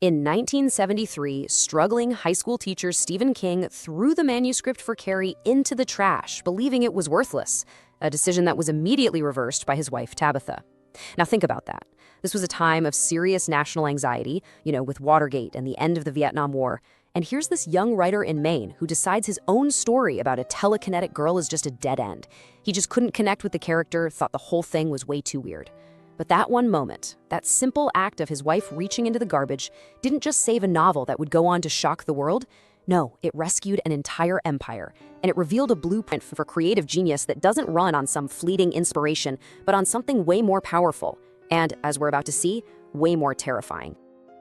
In 1973, struggling high school teacher Stephen King threw the manuscript for Carrie into the trash, believing it was worthless, a decision that was immediately reversed by his wife, Tabitha. Now think about that. This was a time of serious national anxiety, with Watergate and the end of the Vietnam War. And here's this young writer in Maine who decides his own story about a telekinetic girl is just a dead end. He just couldn't connect with the character, thought the whole thing was way too weird. But that one moment, that simple act of his wife reaching into the garbage, didn't just save a novel that would go on to shock the world. No, it rescued an entire empire, and it revealed a blueprint for creative genius that doesn't run on some fleeting inspiration, but on something way more powerful, and, as we're about to see, way more terrifying.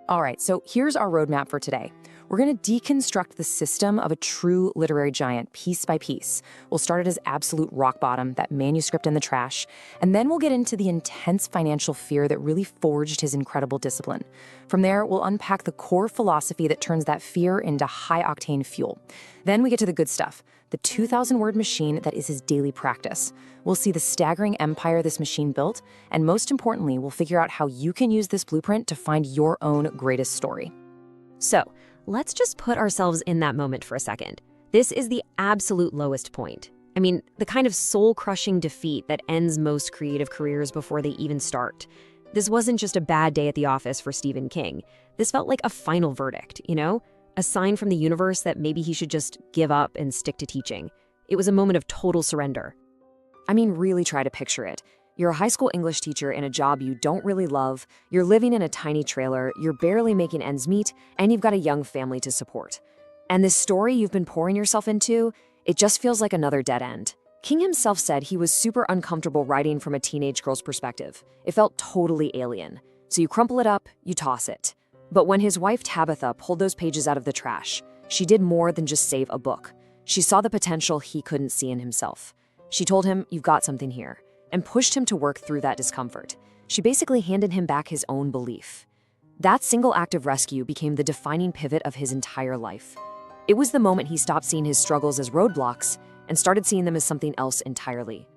All right, so here's our roadmap for today. We're going to deconstruct the system of a true literary giant piece by piece. We'll start at his absolute rock bottom, that manuscript in the trash, and then we'll get into the intense financial fear that really forged his incredible discipline. From there, we'll unpack the core philosophy that turns that fear into high-octane fuel. Then we get to the good stuff, the 2,000-word machine that is his daily practice. We'll see the staggering empire this machine built, and most importantly, we'll figure out how you can use this blueprint to find your own greatest story. So, let's just put ourselves in that moment for a second. This is the absolute lowest point. I mean, the kind of soul-crushing defeat that ends most creative careers before they even start. This wasn't just a bad day at the office for Stephen King. This felt like a final verdict, a sign from the universe that maybe he should just give up and stick to teaching. It was a moment of total surrender. I mean, really try to picture it. You're a high school English teacher in a job you don't really love, you're living in a tiny trailer, you're barely making ends meet, and you've got a young family to support. And this story you've been pouring yourself into, it just feels like another dead end. King himself said he was super uncomfortable writing from a teenage girl's perspective. It felt totally alien. So you crumple it up, you toss it. But when his wife Tabitha pulled those pages out of the trash, she did more than just save a book. She saw the potential he couldn't see in himself. She told him, "You've got something here," and pushed him to work through that discomfort. She basically handed him back his own belief. That single act of rescue became the defining pivot of his entire life. It was the moment he stopped seeing his struggles as roadblocks and started seeing them as something else entirely.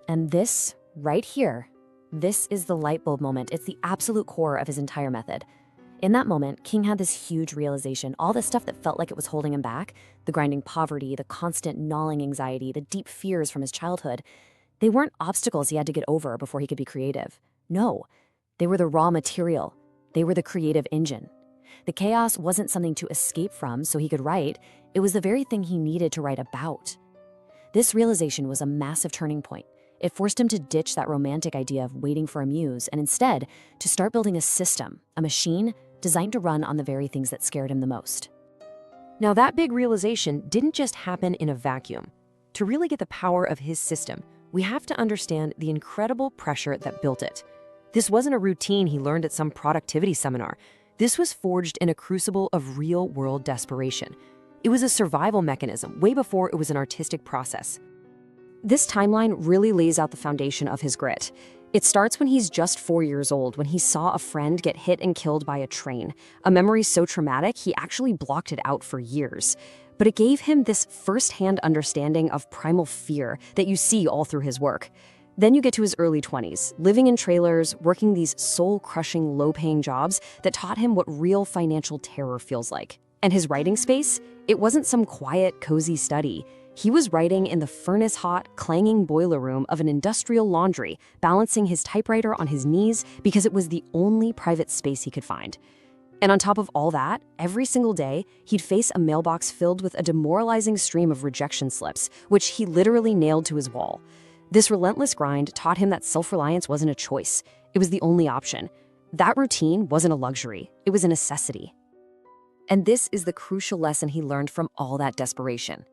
And this, right here, this is the light bulb moment. It's the absolute core of his entire method. In that moment, King had this huge realization, all the stuff that felt like it was holding him back, the grinding poverty, the constant gnawing anxiety, the deep fears from his childhood, they weren't obstacles he had to get over before he could be creative. No, they were the raw material. They were the creative engine. The chaos wasn't something to escape from so he could write. It was the very thing he needed to write about. This realization was a massive turning point. It forced him to ditch that romantic idea of waiting for a muse and instead to start building a system, a machine designed to run on the very things that scared him the most. Now that big realization didn't just happen in a vacuum. To really get the power of his system, we have to understand the incredible pressure that built it. This wasn't a routine he learned at some productivity seminar. This was forged in a crucible of real-world desperation. It was a survival mechanism way before it was an artistic process. This timeline really lays out the foundation of his grit. It starts when he's just 4 years old, when he saw a friend get hit and killed by a train, a memory so traumatic he actually blocked it out for years. But it gave him this first-hand understanding of primal fear that you see all through his work. Then you get to his early 20s, living in trailers, working these soul-crushing, low-paying jobs that taught him what real financial terror feels like. And his writing space? It wasn't some quiet, cozy study. He was writing in the furnace-hot, clanging boiler room of an industrial laundry, balancing his typewriter on his knees because it was the only private space he could find. And on top of all that, every single day, he'd face a mailbox filled with a demoralizing stream of rejection slips, which he literally nailed to his wall. This relentless grind taught him that self-reliance wasn't a choice. It was the only option. That routine wasn't a luxury. It was a necessity. And this is the crucial lesson he learned from all that desperation.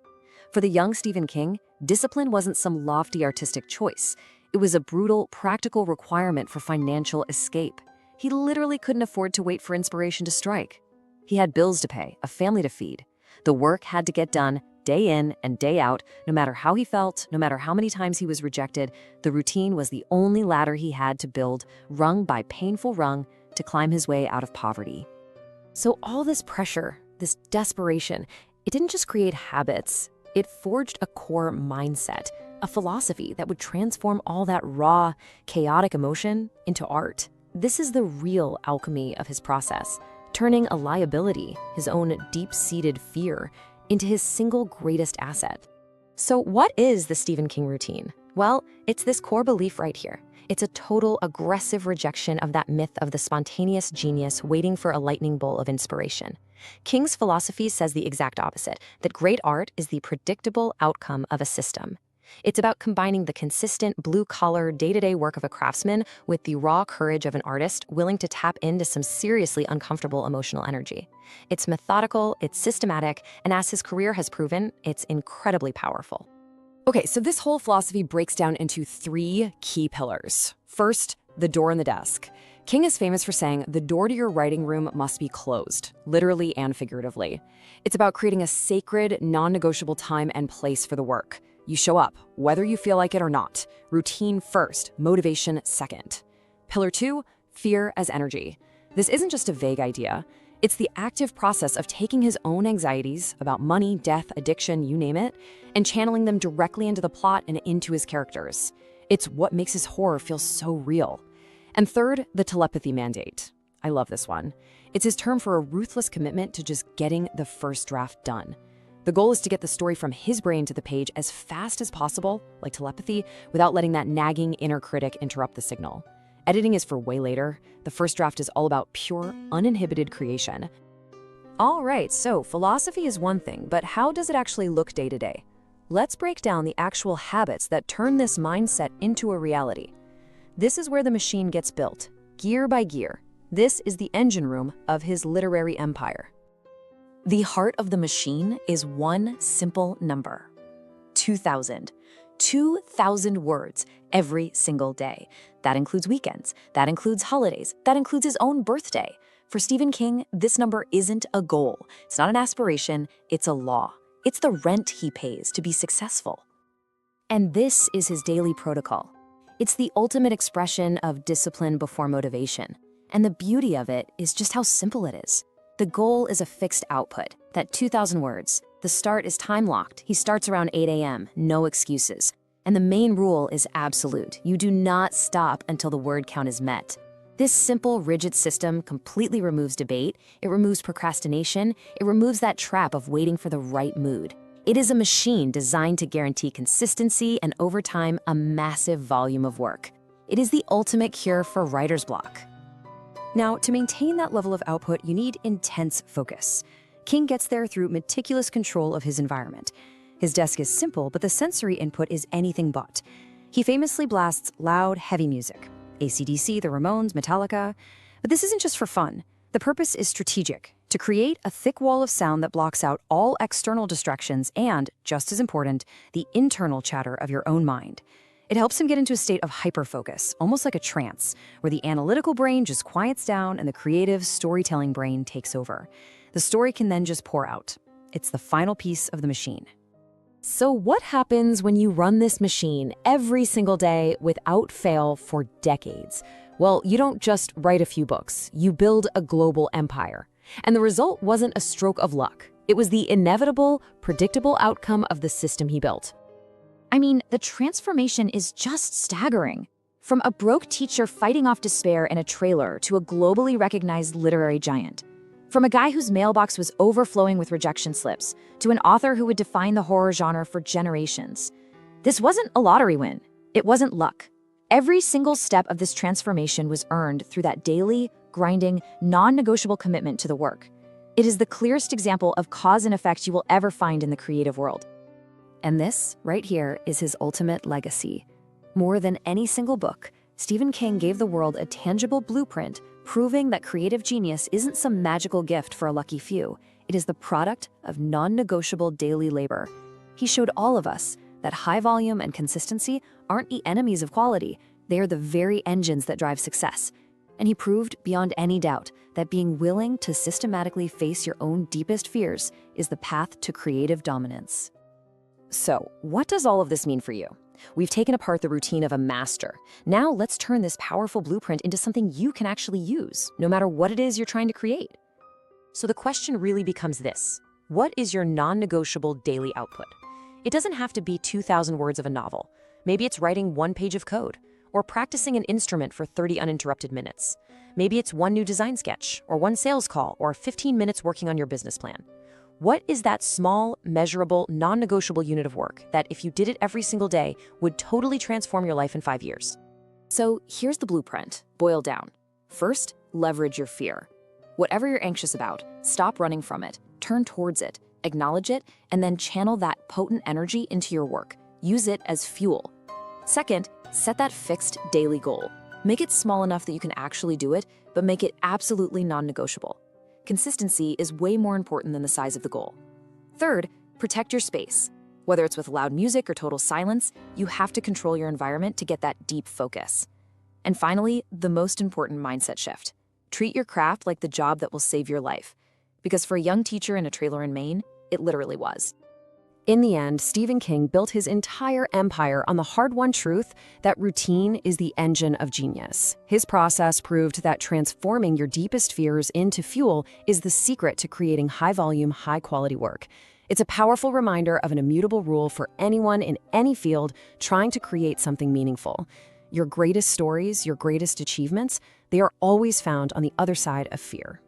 For the young Stephen King, discipline wasn't some lofty artistic choice. It was a brutal, practical requirement for financial escape. He literally couldn't afford to wait for inspiration to strike. He had bills to pay, a family to feed. The work had to get done day in and day out, no matter how he felt, no matter how many times he was rejected. The routine was the only ladder he had to build, rung by painful rung, to climb his way out of poverty. So all this pressure, this desperation, it didn't just create habits. It forged a core mindset, a philosophy that would transform all that raw, chaotic emotion into art. This is the real alchemy of his process. turning a liability, his own deep-seated fear, into his single greatest asset. So what is the Stephen King routine? Well, it's this core belief right here. It's a total aggressive rejection of that myth of the spontaneous genius waiting for a lightning bolt of inspiration. King's philosophy says the exact opposite, that great art is the predictable outcome of a system. It's about combining the consistent, blue-collar, day-to-day work of a craftsman with the raw courage of an artist willing to tap into some seriously uncomfortable emotional energy. It's methodical, it's systematic, and as his career has proven, it's incredibly powerful. Okay, so this whole philosophy breaks down into 3 key pillars. First, the door and the desk. King is famous for saying the door to your writing room must be closed, literally and figuratively. It's about creating a sacred, non-negotiable time and place for the work. You show up, whether you feel like it or not. Routine first, motivation second. Pillar 2, fear as energy. This isn't just a vague idea. It's the active process of taking his own anxieties about money, death, addiction, you name it, and channeling them directly into the plot and into his characters. It's what makes his horror feel so real. And third, the telepathy mandate. I love this one. It's his term for a ruthless commitment to just getting the first draft done. The goal is to get the story from his brain to the page as fast as possible, like telepathy, without letting that nagging inner critic interrupt the signal. Editing is for way later. The first draft is all about pure, uninhibited creation. All right, so philosophy is one thing, but how does it actually look day to day? Let's break down the actual habits that turn this mindset into a reality. This is where the machine gets built, gear by gear. This is the engine room of his literary empire. The heart of the machine is one simple number: 2,000. 2,000 words every single day. That includes weekends, that includes holidays, that includes his own birthday. For Stephen King, this number isn't a goal. It's not an aspiration, it's a law. It's the rent he pays to be successful. And this is his daily protocol. It's the ultimate expression of discipline before motivation. And the beauty of it is just how simple it is. The goal is a fixed output, that 2,000 words. The start is time-locked. He starts around 8 a.m., no excuses. And the main rule is absolute. You do not stop until the word count is met. This simple, rigid system completely removes debate. It removes procrastination. It removes that trap of waiting for the right mood. It is a machine designed to guarantee consistency and, over time, a massive volume of work. It is the ultimate cure for writer's block. Now, to maintain that level of output, you need intense focus. King gets there through meticulous control of his environment. His desk is simple, but the sensory input is anything but. He famously blasts loud, heavy music. AC/DC, the Ramones, Metallica. But this isn't just for fun. The purpose is strategic, to create a thick wall of sound that blocks out all external distractions and, just as important, the internal chatter of your own mind. It helps him get into a state of hyperfocus, almost like a trance, where the analytical brain just quiets down and the creative, storytelling brain takes over. The story can then just pour out. It's the final piece of the machine. So what happens when you run this machine every single day without fail for decades? Well, you don't just write a few books, you build a global empire. And the result wasn't a stroke of luck. It was the inevitable, predictable outcome of the system he built. I mean, the transformation is just staggering. From a broke teacher fighting off despair in a trailer to a globally recognized literary giant. From a guy whose mailbox was overflowing with rejection slips to an author who would define the horror genre for generations. This wasn't a lottery win. It wasn't luck. Every single step of this transformation was earned through that daily, grinding, non-negotiable commitment to the work. It is the clearest example of cause and effect you will ever find in the creative world. And this, right here, is his ultimate legacy. More than any single book, Stephen King gave the world a tangible blueprint, proving that creative genius isn't some magical gift for a lucky few. It is the product of non-negotiable daily labor. He showed all of us that high volume and consistency aren't the enemies of quality. They are the very engines that drive success. And he proved beyond any doubt that being willing to systematically face your own deepest fears is the path to creative dominance. So, what does all of this mean for you? We've taken apart the routine of a master. Now let's turn this powerful blueprint into something you can actually use, no matter what it is you're trying to create. So the question really becomes this: what is your non-negotiable daily output? It doesn't have to be 2,000 words of a novel. Maybe it's writing one page of code, or practicing an instrument for 30 uninterrupted minutes. Maybe it's one new design sketch, or one sales call, or 15 minutes working on your business plan. What is that small, measurable, non-negotiable unit of work that, if you did it every single day, would totally transform your life in 5 years? So here's the blueprint, boiled down. First, leverage your fear. Whatever you're anxious about, stop running from it, turn towards it, acknowledge it, and then channel that potent energy into your work. Use it as fuel. Second, set that fixed daily goal. Make it small enough that you can actually do it, but make it absolutely non-negotiable. Consistency is way more important than the size of the goal. Third, protect your space. Whether it's with loud music or total silence, you have to control your environment to get that deep focus. And finally, the most important mindset shift. Treat your craft like the job that will save your life. Because for a young teacher in a trailer in Maine, it literally was. In the end, Stephen King built his entire empire on the hard-won truth that routine is the engine of genius. His process proved that transforming your deepest fears into fuel is the secret to creating high-volume, high-quality work. It's a powerful reminder of an immutable rule for anyone in any field trying to create something meaningful. Your greatest stories, your greatest achievements, they are always found on the other side of fear.